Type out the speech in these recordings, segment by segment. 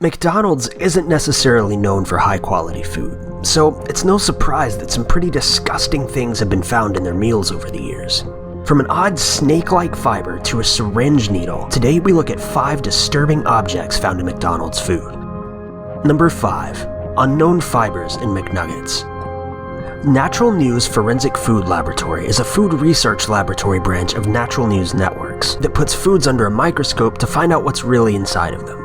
McDonald's isn't necessarily known for high-quality food, so it's no surprise that some pretty disgusting things have been found in their meals over the years. From an odd snake-like fiber to a syringe needle, today we look at 5 disturbing objects found in McDonald's food. Number 5. Unknown fibers in McNuggets. Natural News Forensic Food Laboratory is a food research laboratory branch of Natural News Networks that puts foods under a microscope to find out what's really inside of them.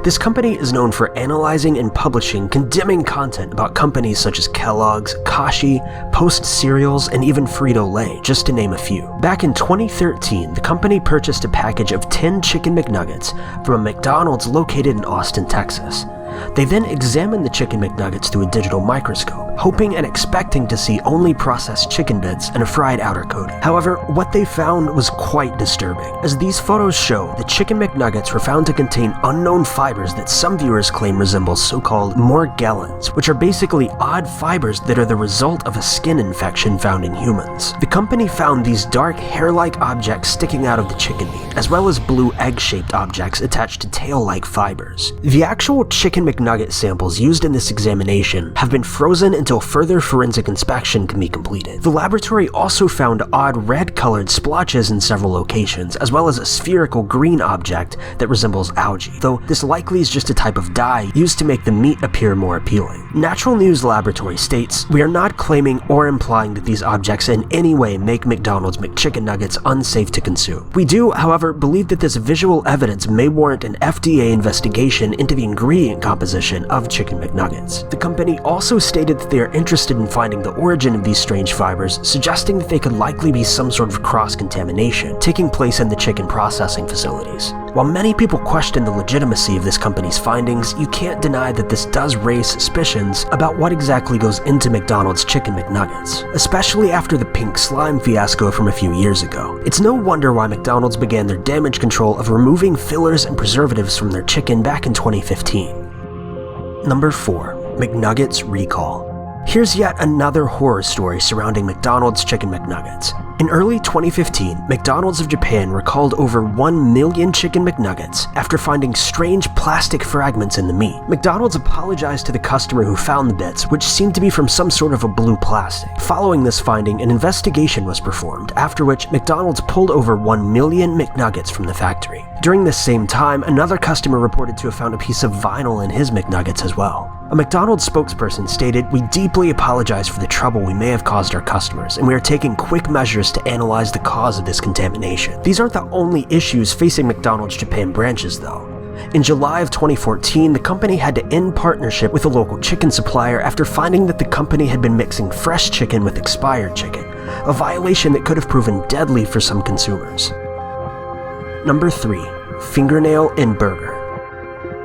This company is known for analyzing and publishing condemning content about companies such as Kellogg's, Kashi, Post Cereals, and even Frito-Lay, just to name a few. Back in 2013, the company purchased a package of 10 Chicken McNuggets from a McDonald's located in Austin, Texas. They then examined the Chicken McNuggets through a digital microscope, hoping and expecting to see only processed chicken bits and a fried outer coating. However, what they found was quite disturbing. As these photos show, the Chicken McNuggets were found to contain unknown fibers that some viewers claim resemble so-called morgellons, which are basically odd fibers that are the result of a skin infection found in humans. The company found these dark hair-like objects sticking out of the chicken meat, as well as blue egg-shaped objects attached to tail-like fibers. The actual Chicken McNugget samples used in this examination have been frozen until further forensic inspection can be completed. The laboratory also found odd red-colored splotches in several locations, as well as a spherical green object that resembles algae, though this likely is just a type of dye used to make the meat appear more appealing. Natural News Laboratory states, "We are not claiming or implying that these objects in any way make McDonald's McChicken nuggets unsafe to consume. We do, however, believe that this visual evidence may warrant an FDA investigation into the ingredient composition of Chicken McNuggets." The company also stated that they are interested in finding the origin of these strange fibers, suggesting that they could likely be some sort of cross-contamination taking place in the chicken processing facilities. While many people question the legitimacy of this company's findings, you can't deny that this does raise suspicions about what exactly goes into McDonald's Chicken McNuggets, especially after the pink slime fiasco from a few years ago. It's no wonder why McDonald's began their damage control of removing fillers and preservatives from their chicken back in 2015. Number 4. McNuggets recall. Here's yet another horror story surrounding McDonald's Chicken McNuggets. In early 2015, McDonald's of Japan recalled over 1 million Chicken McNuggets after finding strange plastic fragments in the meat. McDonald's apologized to the customer who found the bits, which seemed to be from some sort of a blue plastic. Following this finding, an investigation was performed, after which McDonald's pulled over 1 million McNuggets from the factory. During this same time, another customer reported to have found a piece of vinyl in his McNuggets as well. A McDonald's spokesperson stated, "We deeply apologize for the trouble we may have caused our customers, and we are taking quick measures to analyze the cause of this contamination." These aren't the only issues facing McDonald's Japan branches, though. In July of 2014, the company had to end partnership with a local chicken supplier after finding that the company had been mixing fresh chicken with expired chicken, a violation that could have proven deadly for some consumers. Number 3. Fingernail in burger.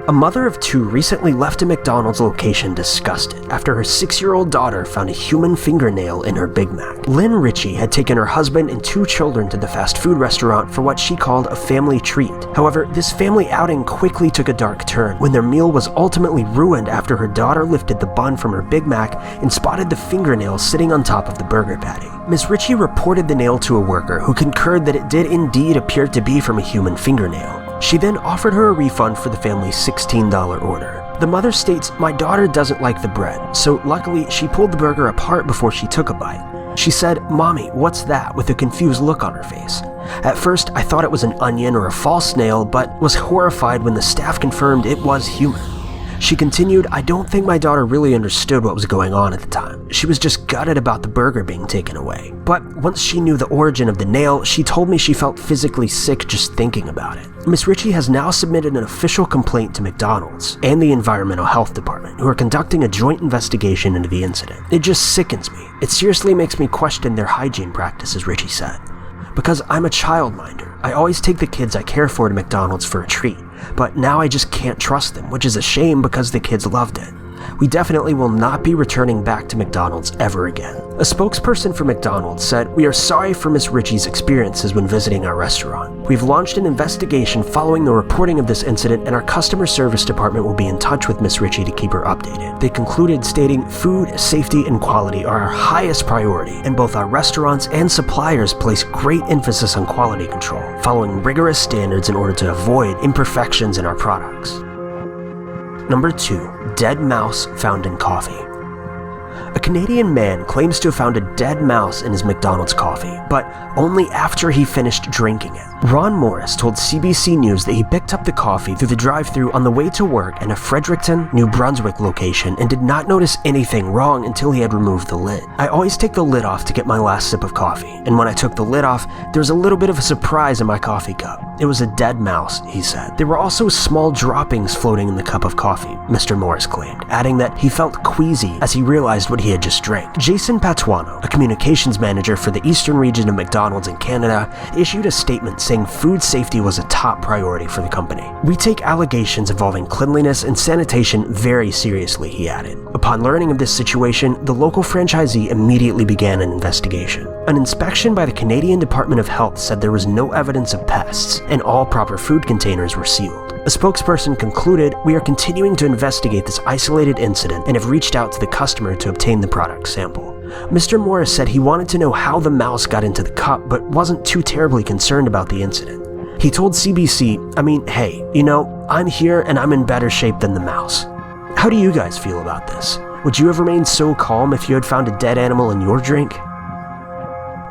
A mother of 2 recently left a McDonald's location disgusted after her 6-year-old daughter found a human fingernail in her Big Mac. Lynn Ritchie had taken her husband and 2 children to the fast food restaurant for what she called a family treat. However, this family outing quickly took a dark turn when their meal was ultimately ruined after her daughter lifted the bun from her Big Mac and spotted the fingernail sitting on top of the burger patty. Ms. Ritchie reported the nail to a worker who concurred that it did indeed appear to be from a human fingernail. She then offered her a refund for the family's $16 order. The mother states, "My daughter doesn't like the bread, so luckily she pulled the burger apart before she took a bite. She said, 'Mommy, what's that?' with a confused look on her face. At first, I thought it was an onion or a false nail, but was horrified when the staff confirmed it was human." She continued, "I don't think my daughter really understood what was going on at the time. She was just gutted about the burger being taken away. But once she knew the origin of the nail, she told me she felt physically sick just thinking about it." Ms. Ritchie has now submitted an official complaint to McDonald's and the Environmental Health Department, who are conducting a joint investigation into the incident. "It just sickens me. It seriously makes me question their hygiene practices," Ritchie said. "Because I'm a childminder. I always take the kids I care for to McDonald's for a treat, but now I just can't trust them, which is a shame because the kids loved it. We definitely will not be returning back to McDonald's ever again." A spokesperson for McDonald's said, "We are sorry for Ms. Ritchie's experiences when visiting our restaurant. We've launched an investigation following the reporting of this incident, and our customer service department will be in touch with Ms. Ritchie to keep her updated." They concluded stating, "Food, safety, and quality are our highest priority, and both our restaurants and suppliers place great emphasis on quality control, following rigorous standards in order to avoid imperfections in our products." Number 2. Dead mouse found in coffee. A Canadian man claims to have found a dead mouse in his McDonald's coffee, but only after he finished drinking it. Ron Morris told CBC News that he picked up the coffee through the drive-thru on the way to work in a Fredericton, New Brunswick location and did not notice anything wrong until he had removed the lid. I always take the lid off to get my last sip of coffee, and when I took the lid off, there was a little bit of a surprise in my coffee cup. It was a dead mouse, he said. There were also small droppings floating in the cup of coffee, Mr. Morris claimed, adding that he felt queasy as he realized what he had just drank. Jason Patuano, a communications manager for the eastern region of McDonald's in Canada, issued a statement saying food safety was a top priority for the company. "We take allegations involving cleanliness and sanitation very seriously," he added. Upon learning of this situation, the local franchisee immediately began an investigation. An inspection by the Canadian Department of Health said there was no evidence of pests, and all proper food containers were sealed. A spokesperson concluded, "We are continuing to investigate this isolated incident and have reached out to the customer to obtain the product sample." Mr. Morris said he wanted to know how the mouse got into the cup, but wasn't too terribly concerned about the incident. He told CBC, "Hey, I'm here and I'm in better shape than the mouse." How do you guys feel about this? Would you have remained so calm if you had found a dead animal in your drink?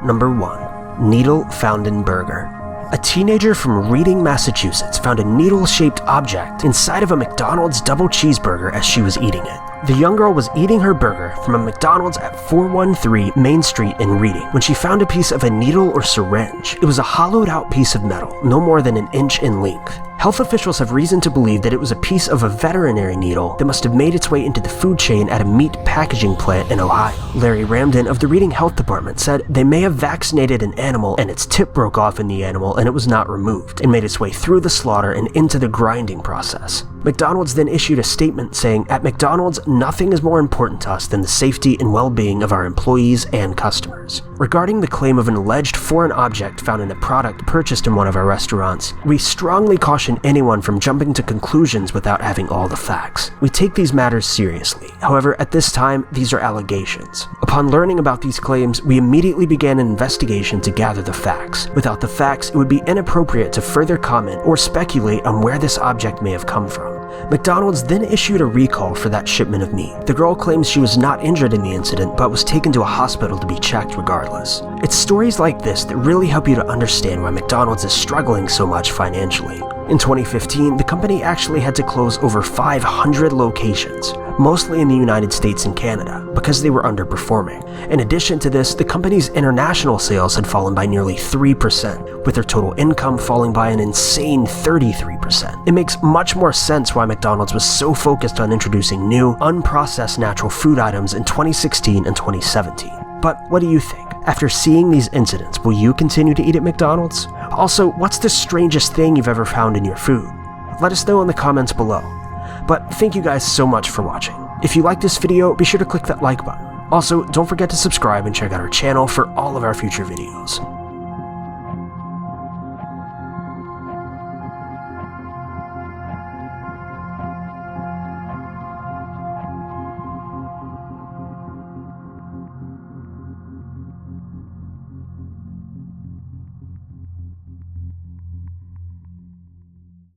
Number 1. Needle found in burger. A teenager from Reading, Massachusetts found a needle-shaped object inside of a McDonald's double cheeseburger as she was eating it. The young girl was eating her burger from a McDonald's at 413 Main Street in Reading when she found a piece of a needle or syringe. It was a hollowed-out piece of metal, no more than an inch in length. Health officials have reason to believe that it was a piece of a veterinary needle that must have made its way into the food chain at a meat packaging plant in Ohio. Larry Ramden of the Reading Health Department said they may have vaccinated an animal and its tip broke off in the animal and it was not removed and made its way through the slaughter and into the grinding process. McDonald's then issued a statement saying, "At McDonald's, nothing is more important to us than the safety and well-being of our employees and customers." Regarding the claim of an alleged foreign object found in a product purchased in one of our restaurants, we strongly caution anyone from jumping to conclusions without having all the facts. We take these matters seriously. However, at this time, these are allegations. Upon learning about these claims, we immediately began an investigation to gather the facts. Without the facts, it would be inappropriate to further comment or speculate on where this object may have come from. McDonald's then issued a recall for that shipment of meat. The girl claims she was not injured in the incident, but was taken to a hospital to be checked regardless. It's stories like this that really help you to understand why McDonald's is struggling so much financially. In 2015, the company actually had to close over 500 locations, mostly in the United States and Canada, because they were underperforming. In addition to this, the company's international sales had fallen by nearly 3%, with their total income falling by an insane 33%. It makes much more sense why McDonald's was so focused on introducing new, unprocessed natural food items in 2016 and 2017. But what do you think? After seeing these incidents, will you continue to eat at McDonald's? Also, what's the strangest thing you've ever found in your food? Let us know in the comments below. But thank you guys so much for watching. If you like this video, be sure to click that like button. Also, don't forget to subscribe and check out our channel for all of our future videos.